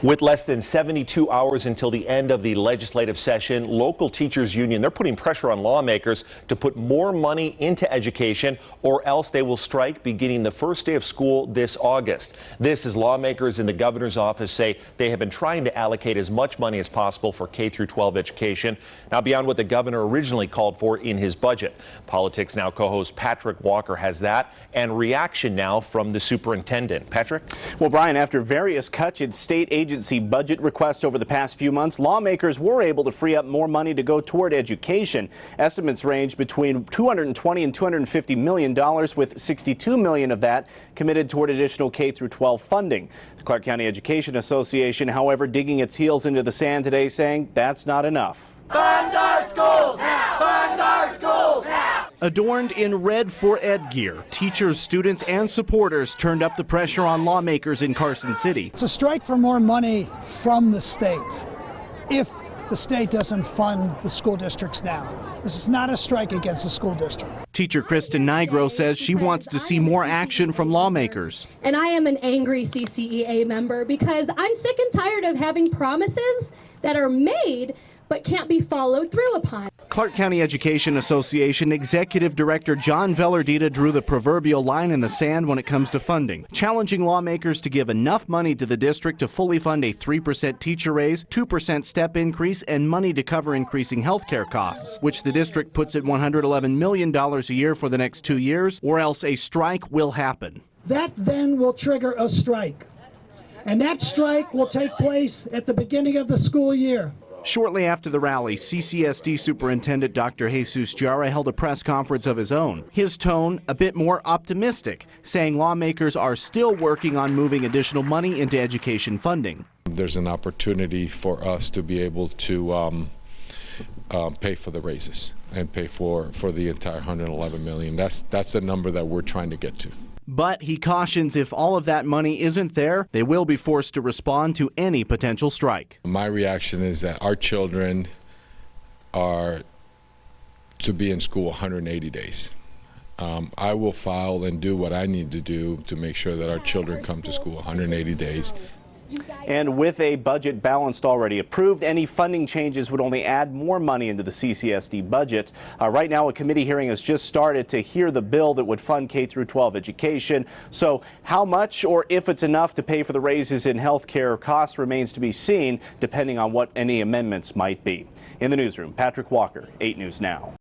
With less than 72 hours until the end of the legislative session, local teachers union, they're putting pressure on lawmakers to put more money into education, or else they will strike beginning the first day of school this August. This as lawmakers in the governor's office say they have been trying to allocate as much money as possible for K through 12 education, now beyond what the governor originally called for in his budget. Politics Now co-host Patrick Walker has that and reaction now from the superintendent. Patrick? Well, Brian, after various cuts in state agency budget requests over the past few months, lawmakers were able to free up more money to go toward education. Estimates range between $220 and $250 million, with $62 million of that committed toward additional K through 12 funding. The Clark County Education Association, however, digging its heels into the sand today, saying that's not enough. Fund our schools! Fund our schools! Adorned in red for Ed gear, teachers, students, and supporters turned up the pressure on lawmakers in Carson City. It's a strike for more money from the state if the state doesn't fund the school districts now. This is not a strike against the school district. Teacher Kristen Nigro says she wants to see more action from lawmakers. And I am an angry CCEA member because I'm sick and tired of having promises that are made but can't be followed through upon. Clark County Education Association Executive Director John Vellardita drew the proverbial line in the sand when it comes to funding, challenging lawmakers to give enough money to the district to fully fund a 3% teacher raise, 2% step increase, and money to cover increasing health care costs, which the district puts at $111 million a year for the next 2 years, or else a strike will happen. That then will trigger a strike. And that strike will take place at the beginning of the school year. Shortly after the rally, CCSD Superintendent Dr. Jesus Jara held a press conference of his own. His tone a bit more optimistic, saying lawmakers are still working on moving additional money into education funding. There's an opportunity for us to be able to pay for the raises and pay for the entire $111 million. That's a number that we're trying to get to. But he cautions if all of that money isn't there, they will be forced to respond to any potential strike. My reaction is that our children are to be in school 180 days. I will file and do what I need to do to make sure that our children come to school 180 days. And with a budget balanced already approved, any funding changes would only add more money into the CCSD budget. Right now, a committee hearing has just started to hear the bill that would fund K through 12 education. So how much, or if it's enough to pay for the raises in health care costs, remains to be seen, depending on what any amendments might be. In the newsroom, Patrick Walker, 8 News Now.